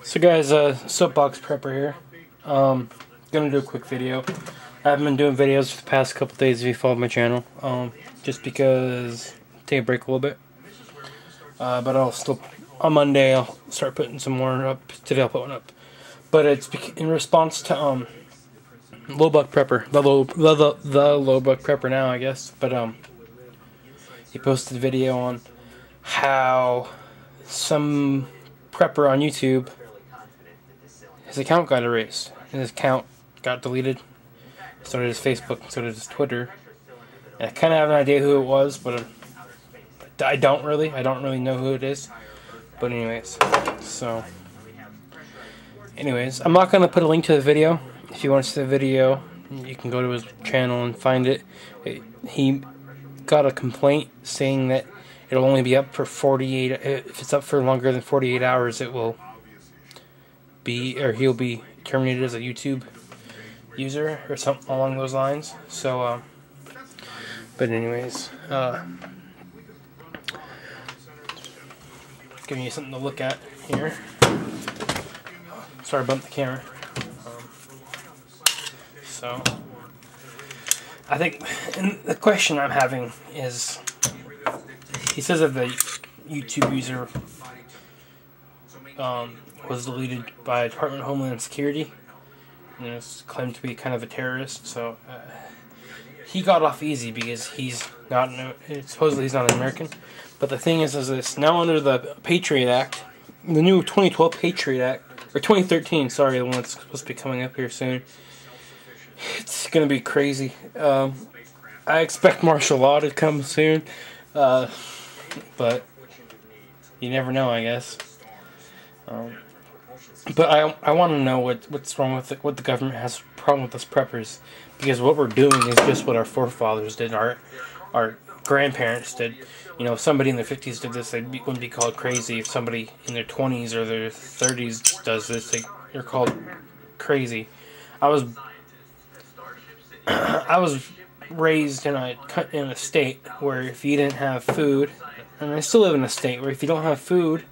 So guys, Soapbox Prepper here. Gonna do a quick video. I haven't been doing videos for the past couple days if you followed my channel. Just because take a break a little bit. But I'll still on Monday I'll start putting some more up. Today I'll put one up. But it's in response to Low Buck Prepper, the Low Buck Prepper now, I guess. But he posted a video on how some prepper on YouTube, his account got erased, and his account got deleted. So did his Facebook, so did his Twitter. And I kind of have an idea who it was, but I don't really know who it is. But anyways, I'm not gonna put a link to the video. If you want to see the video, you can go to his channel and find it. He got a complaint saying that it'll only be up for 48. If it's up for longer than 48 hours, it will be, or he'll be terminated as a YouTube user or something along those lines. So, but anyways, giving you something to look at here. Sorry, I bumped the camera. So, I think, and the question I'm having is, he says that the YouTube user was deleted by Department of Homeland Security, and it's claimed to be kind of a terrorist. So he got off easy because he's not. Supposedly he's not an American. But the thing is this: now under the Patriot Act, the new 2012 Patriot Act, or 2013, sorry, the one that's supposed to be coming up here soon. It's gonna be crazy. I expect martial law to come soon. But you never know, I guess. But I want to know what's wrong with it, what the government has a problem with us preppers, because what we're doing is just what our forefathers did, our grandparents did. You know, if somebody in their 50s did this, wouldn't be called crazy. If somebody in their 20s or their 30s does this, they're called crazy. I was raised in a state where if you didn't have food, and I still live in a state where if you don't have food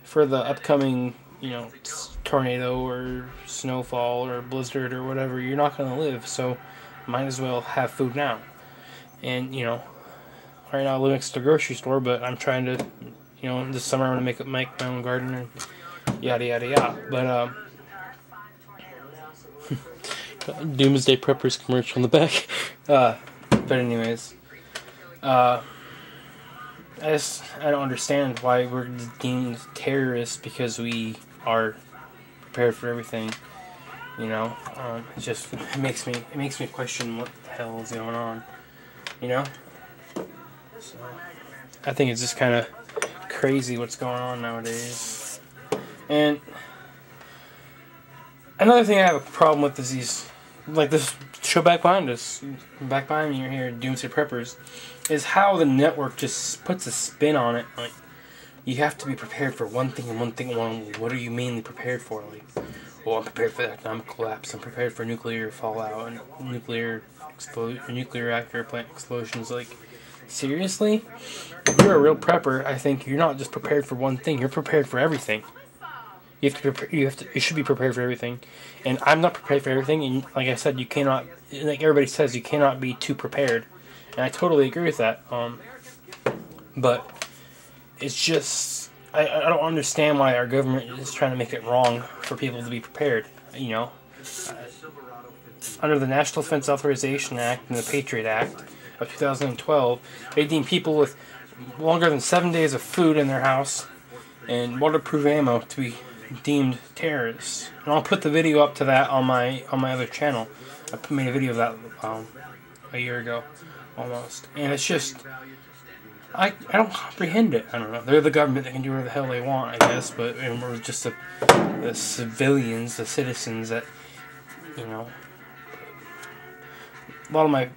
for the upcoming, you know, tornado or snowfall or blizzard or whatever, you're not going to live. So might as well have food now. And, you know, right now I live next to a grocery store, but I'm trying to, you know, this summer I'm going to make my own garden and yada yada yada. But Doomsday Preppers commercial in the back. But anyways, I don't understand why we're deemed terrorists because we are prepared for everything. You know, it makes me question what the hell is going on. You know, so I think it's just kind of crazy what's going on nowadays. And another thing I have a problem with is these. Like this show back behind us, back behind me here, Doomsday Preppers, is how the network just puts a spin on it. Like, you have to be prepared for one thing and one thing alone. What are you mainly prepared for? Like, well, I'm prepared for the economic collapse. I'm prepared for nuclear fallout and nuclear reactor plant explosions. Like, seriously? If you're a real prepper, I think you're not just prepared for one thing. You're prepared for everything. You should be prepared for everything, and I'm not prepared for everything. And like I said, you cannot, like everybody says, you cannot be too prepared, and I totally agree with that. But it's just I don't understand why our government is trying to make it wrong for people to be prepared. You know, under the National Defense Authorization Act and the Patriot Act of 2012, they deem people with longer than 7 days of food in their house and waterproof ammo to be deemed terrorists. And I'll put the video up to that on my other channel. I made a video of that a year ago almost, and it's just I don't comprehend it. I don't know. They're the government, they can do whatever the hell they want, I guess, but we're just the civilians, the citizens that, you know. One of my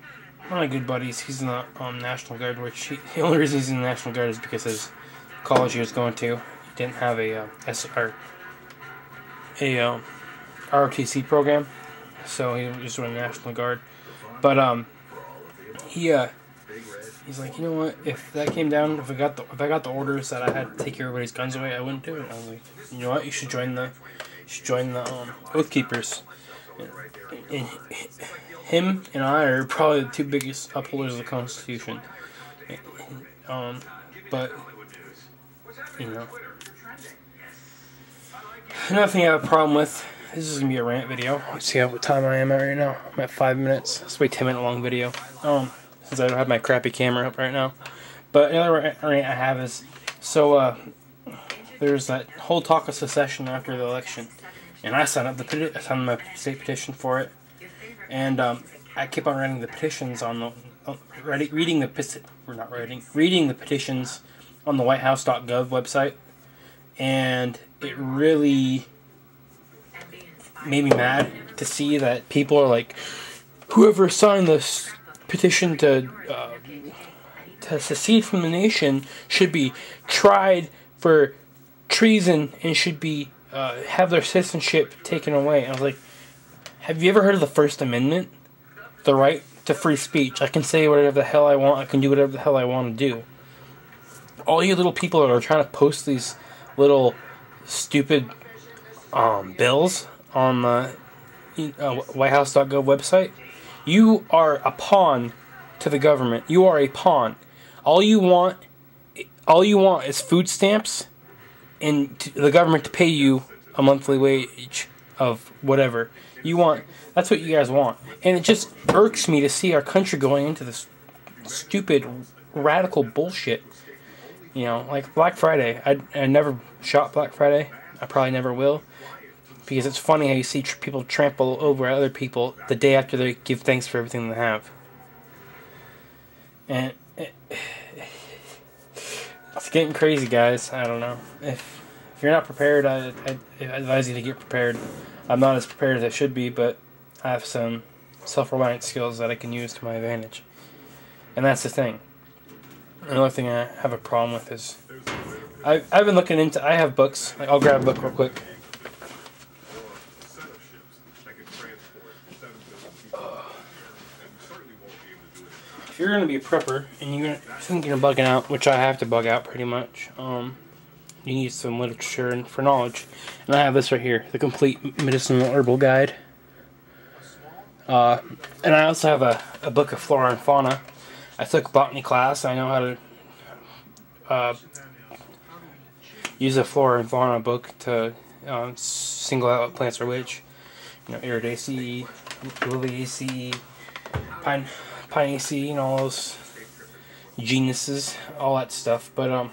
good buddies, he's in the National Guard, which the only reason he's in the National Guard is because his college he was going to, he didn't have a ROTC program, so he was doing National Guard. But he He's like, you know what? If that came down, if I got the orders that I had to take everybody's guns away, I wouldn't do it. I was like, you know what? You should join the Oath Keepers. And him and I are probably the two biggest upholders of the Constitution. But you know, another thing I have a problem with. This is gonna be a rant video. Let's see what time I am at right now. I'm at 5 minutes. It's a 10-minute long video. Since I don't have my crappy camera up right now. But another rant I have is there's that whole talk of secession after the election, and I signed my state petition for it, and I keep on writing the petitions on the reading the petitions on the WhiteHouse.gov website, and it really made me mad to see that people are like, whoever signed this petition to secede from the nation should be tried for treason and should be have their citizenship taken away. I was like, have you ever heard of the First Amendment? The right to free speech. I can say whatever the hell I want. I can do whatever the hell I want to do. All you little people that are trying to post these little stupid bills on the WhiteHouse.gov website, you are a pawn to the government. You are a pawn. All you want is food stamps and the government to pay you a monthly wage of whatever you want. That's what you guys want, and it just irks me to see our country going into this stupid radical bullshit. You know, like Black Friday. I never shop Black Friday. I probably never will. Because it's funny how you see people trample over other people the day after they give thanks for everything they have. And it's getting crazy, guys. I don't know. If you're not prepared, I advise you to get prepared. I'm not as prepared as I should be, but I have some self-reliant skills that I can use to my advantage. And that's the thing. Another thing I have a problem with is I've been looking into. I have books. Like, I'll grab a book real quick. If you're gonna be a prepper and you're thinking of bugging out, which I have to bug out pretty much, you need some literature and for knowledge. And I have this right here, the Complete Medicinal Herbal Guide. And I also have a book of flora and fauna. I took a botany class. I know how to use a flora and fauna book to single out what plants are which. You know, Iridaceae, Liliaceae, Pinaceae, and all those genuses, all that stuff. But you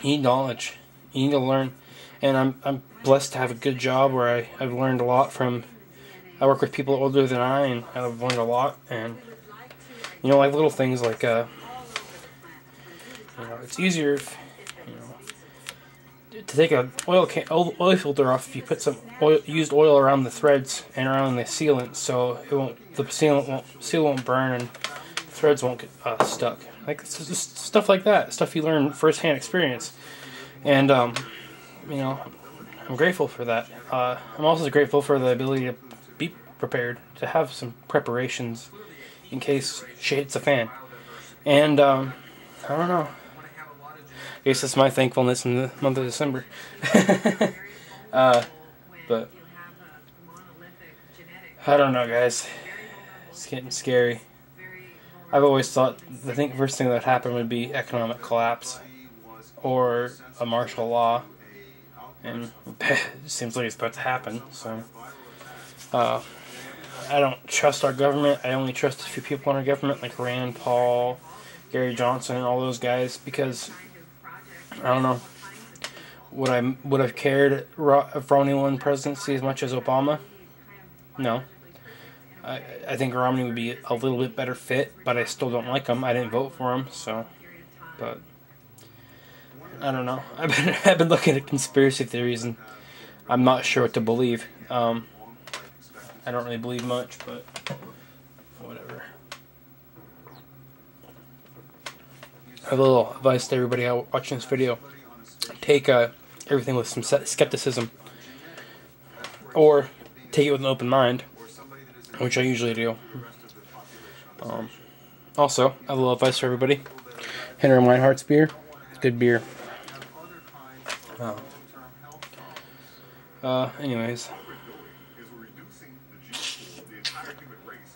need knowledge. You need to learn. And I'm blessed to have a good job where I've learned a lot from. I work with people older than I, and I've learned a lot. And you know, like little things like you know, it's easier if, you know, to take a oil filter off if you put some used oil around the threads and around the sealant, so the seal won't burn and the threads won't get stuck. Like, it's just stuff like that, stuff you learn firsthand experience. And you know, I'm grateful for that. I'm also grateful for the ability to be prepared, to have some preparations in case shit hits the fan. And I don't know. I guess that's my thankfulness in the month of December. But I don't know, guys. It's getting scary. I've always thought the first thing that would happen would be economic collapse or a martial law, and it seems like it's about to happen. So I don't trust our government. I only trust a few people in our government, like Rand Paul, Gary Johnson, and all those guys, because I don't know. Would have cared if Romney won presidency as much as Obama? No. I think Romney would be a little bit better fit, but I still don't like him. I didn't vote for him, so. But I don't know. I've been looking at conspiracy theories, and I'm not sure what to believe. I don't really believe much, but whatever. I have a little advice to everybody watching this video. Take everything with some skepticism, or take it with an open mind, which I usually do. Also, a little advice for everybody. Henry Weinhardt's beer. Good beer. Anyways. I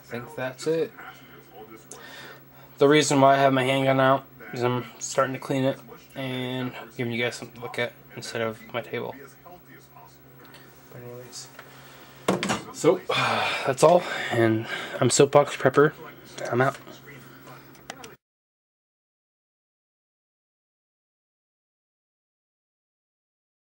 think that's it. The reason why I have my handgun out is I'm starting to clean it and giving you guys something to look at instead of my table. But anyways. So, that's all. And I'm Soapbox Prepper. I'm out.